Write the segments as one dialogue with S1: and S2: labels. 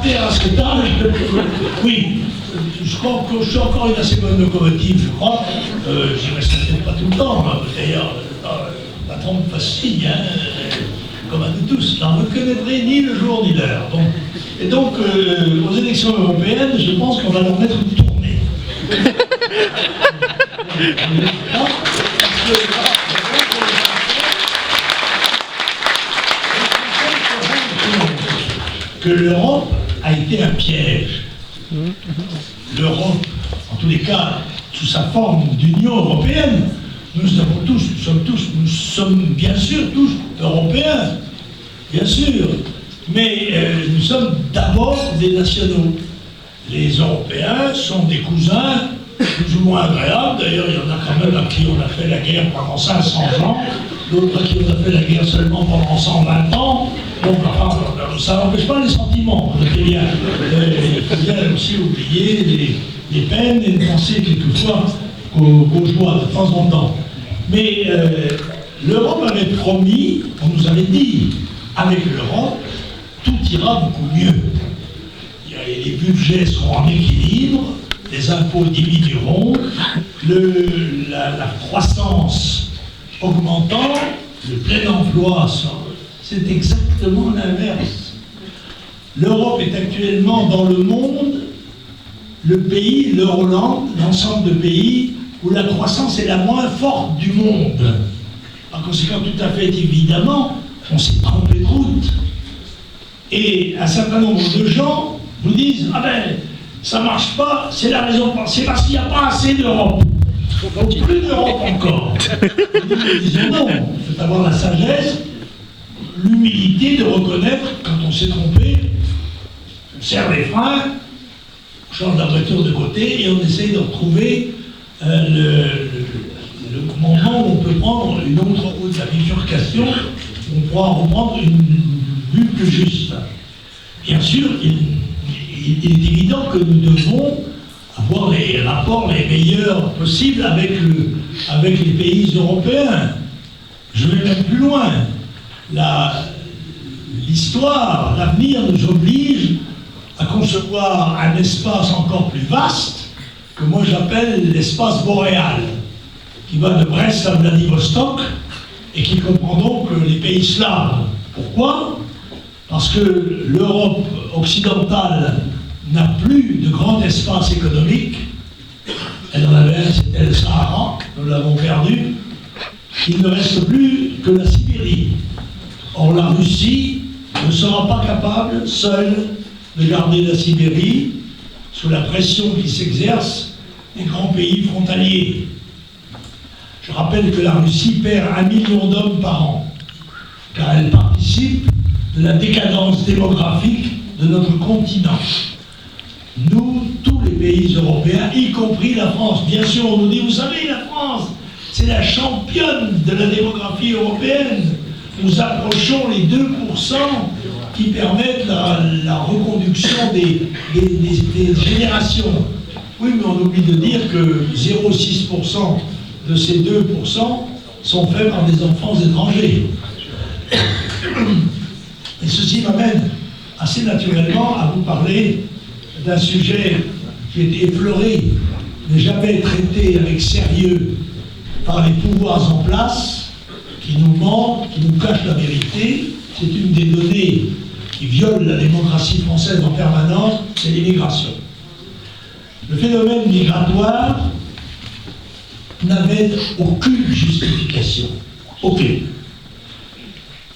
S1: caractère à cet âge, oui, je crois que je suis encore une assez bonne locomotive, je crois. J'y reste peut-être pas tout le temps, hein. D'ailleurs, le patron me fasse signe, hein, comme à nous tous. Là, vous ne connaîtrez ni le jour ni l'heure. Bon. Et donc, aux élections européennes, je pense qu'on va leur mettre une tournée. Non, que l'Europe a été un piège. L'Europe, en tous les cas, sous sa forme d'Union européenne, nous sommes bien sûr tous européens, bien sûr, mais nous sommes d'abord des nationaux. Les Européens sont des cousins plus ou moins agréables. D'ailleurs, il y en a quand même à qui on a fait la guerre pendant 500 ans, d'autres à qui on a fait la guerre seulement pendant 120 ans. Donc, enfin, ça n'empêche pas les sentiments. Il faut bien aussi oublier les peines et de penser quelquefois aux joies de temps en temps. Mais l'Europe avait promis, on nous avait dit, avec l'Europe, tout ira beaucoup mieux. Les budgets seront en équilibre, les impôts diminueront, la croissance augmentant, le plein emploi, c'est exactement l'inverse. L'Europe est actuellement dans le monde le pays, l'Euroland, l'ensemble de pays où la croissance est la moins forte du monde. Par conséquent, tout à fait évidemment, on s'est trompé de route. Et un certain nombre de gens vous disent « Ah ben, ça marche pas, c'est la raison, c'est parce qu'il n'y a pas assez d'Europe. Il faut plus d'Europe encore. » Nous disons non, il faut avoir la sagesse, l'humilité de reconnaître quand on s'est trompé, on serre les freins, on change la voiture de côté et on essaye de retrouver le moment où on peut prendre une autre route, la bifurcation, où on pourra reprendre une vue plus juste. Bien sûr, il est évident que nous devons avoir les rapports les meilleurs possibles avec les pays européens. Je vais même plus loin. L'histoire, l'avenir nous oblige à concevoir un espace encore plus vaste que moi j'appelle l'espace boréal, qui va de Brest à Vladivostok et qui comprend donc les pays slaves. Pourquoi ? Parce que l'Europe occidentale n'a plus de grand espace économique. Elle en avait un, c'était le Sahara, nous l'avons perdu. Il ne reste plus que la Sibérie. Or, la Russie ne sera pas capable, seule, de garder la Sibérie sous la pression qui s'exerce des grands pays frontaliers. Je rappelle que la Russie perd 1 million d'hommes par an, car elle participe de la décadence démographique de notre continent. Nous, tous les pays européens, y compris la France, bien sûr, on nous dit, vous savez, la France, c'est la championne de la démographie européenne. Nous approchons les 2% qui permettent la reconduction des générations. Oui, mais on oublie de dire que 0,6% de ces 2% sont faits par des enfants étrangers. Et ceci m'amène assez naturellement à vous parler d'un sujet qui est effleuré, mais jamais traité avec sérieux par les pouvoirs en place, qui nous mentent, qui nous cachent la vérité. C'est une des données qui viole la démocratie française en permanence, c'est l'immigration. Le phénomène migratoire n'avait aucune justification. Aucune.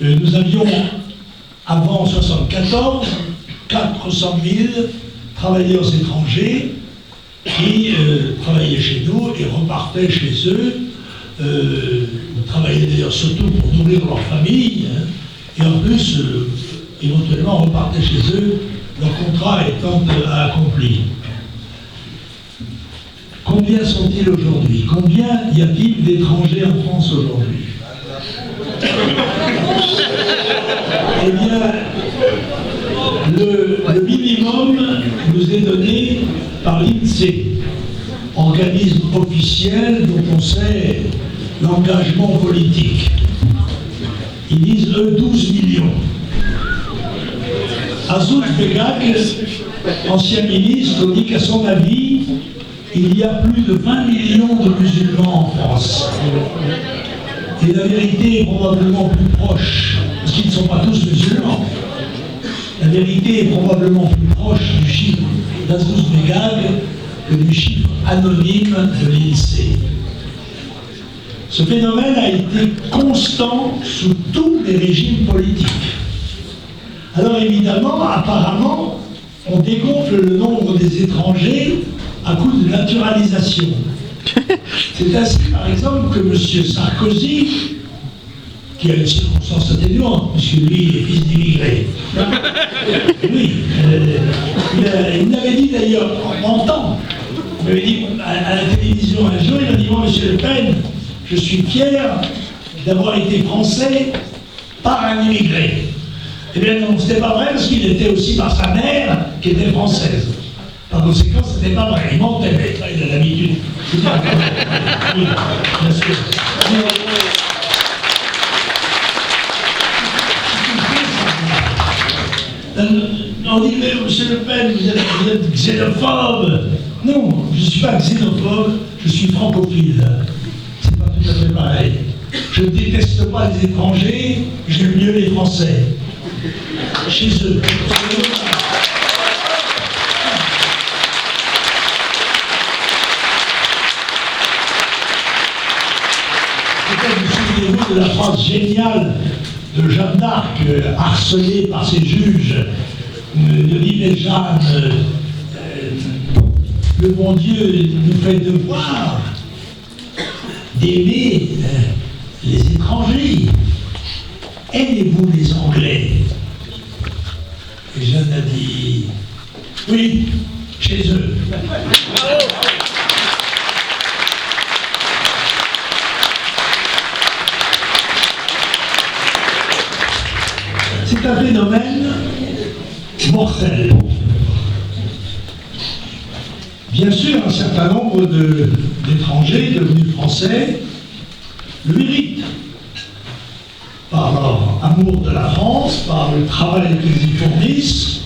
S1: Nous avions, avant 1974, 400 000 travailleurs étrangers qui travaillaient chez nous et repartaient chez eux. Ils travaillaient d'ailleurs surtout pour nourrir leur famille, hein, et en plus, éventuellement, repartaient chez eux, leur contrat étant accompli. Combien sont-ils aujourd'hui? Combien y a-t-il d'étrangers en France aujourd'hui? Eh bien, le minimum nous est donné par l'INSEE, organisme officiel dont on sait l'engagement politique. Ils disent, eux, 12 millions. Azouz Begag, ancien ministre, dit qu'à son avis, il y a plus de 20 millions de musulmans en France. Et la vérité est probablement plus proche, parce qu'ils ne sont pas tous musulmans. La vérité est probablement plus proche du chiffre d'Azouz Begag que du chiffre anonyme de l'INSEE. Ce phénomène a été constant sous tous les régimes politiques. Alors évidemment, apparemment, on dégonfle le nombre des étrangers à coup de naturalisation. C'est ainsi, par exemple, que M. Sarkozy, qui a une circonstance atténuante, puisque lui, il est fils d'immigrés. Oui, il m'avait dit d'ailleurs, en temps, il m'avait dit à la télévision un jour, il m'a dit, moi, M. Le Pen, je suis fier d'avoir été français par un immigré. Eh bien non, c'était pas vrai, parce qu'il était aussi par sa mère, qui était française. Par conséquent, c'était pas vrai. Il mentait, mais il a l'habitude. Oui, bien sûr. On dit, mais M. Le Pen, vous êtes xénophobe. Non, je ne suis pas xénophobe, je suis francophile. C'est pas tout à fait pareil. Je ne déteste pas les étrangers, j'aime mieux les Français. Chez eux. Peut-être vous souvenez-vous de la phrase géniale de Jeanne d'Arc, harcelée par ses juges, de l'île Jeanne, le bon Dieu nous fait devoir d'aimer les étrangers. Aimez-vous les Anglais? Et Jeanne a dit, oui, chez eux. C'est un phénomène mortel. Bien sûr, un certain nombre d'étrangers devenus français le méritent. Par leur amour de la France, par le travail qu'ils y fournissent.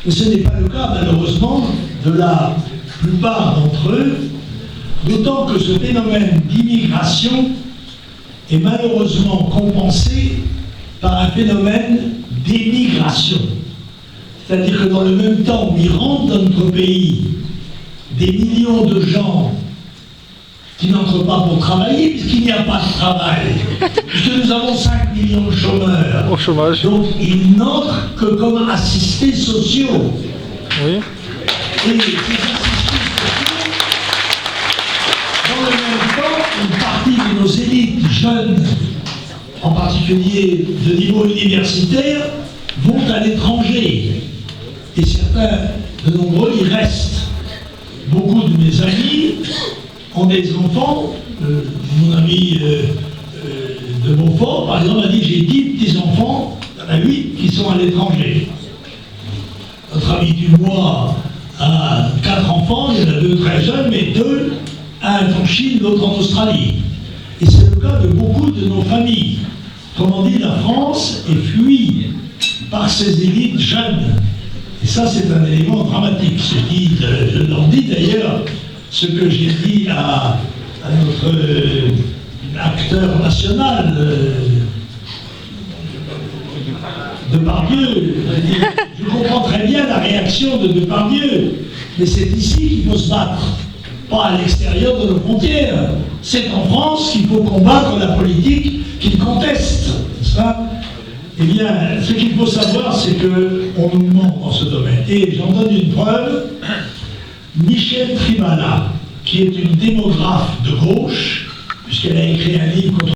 S1: Mais ce n'est pas le cas, malheureusement, de la plupart d'entre eux, d'autant que ce phénomène d'immigration est malheureusement compensé par un phénomène d'émigration. C'est-à-dire que dans le même temps où il rentre dans notre pays des millions de gens qui n'entrent pas pour travailler, puisqu'il n'y a pas de travail, puisque nous avons 5 millions de chômeurs. Au chômage. Donc ils n'entrent que comme assistés sociaux. Oui. Et ces assistés sociaux, dans le même temps, une partie de nos élites jeunes, en particulier de niveau universitaire, vont à l'étranger. Et certains, de nombreux, y restent. Beaucoup de mes amis ont des enfants. Mon ami de Beaufort, par exemple, a dit, j'ai 10 petits-enfants, il y en a 8 qui sont à l'étranger. Notre ami Dubois a 4 enfants, il y en a 2 très jeunes, mais 2, un en Chine, l'autre en Australie. Et c'est le cas de beaucoup de nos familles. Comment dit, la France est fuie par ses élites jeunes. Et ça, c'est un élément dramatique. Je leur dis d'ailleurs ce que j'ai dit à notre acteur national, Depardieu. Je comprends très bien la réaction de Depardieu, mais c'est ici qu'il faut se battre, pas à l'extérieur de nos frontières. C'est en France qu'il faut combattre la politique qu'il conteste, n'est-ce pas? Eh bien, ce qu'il faut savoir, c'est qu'on nous ment dans ce domaine. Et j'en donne une preuve. Michèle Tribala, qui est une démographe de gauche, puisqu'elle a écrit un livre contre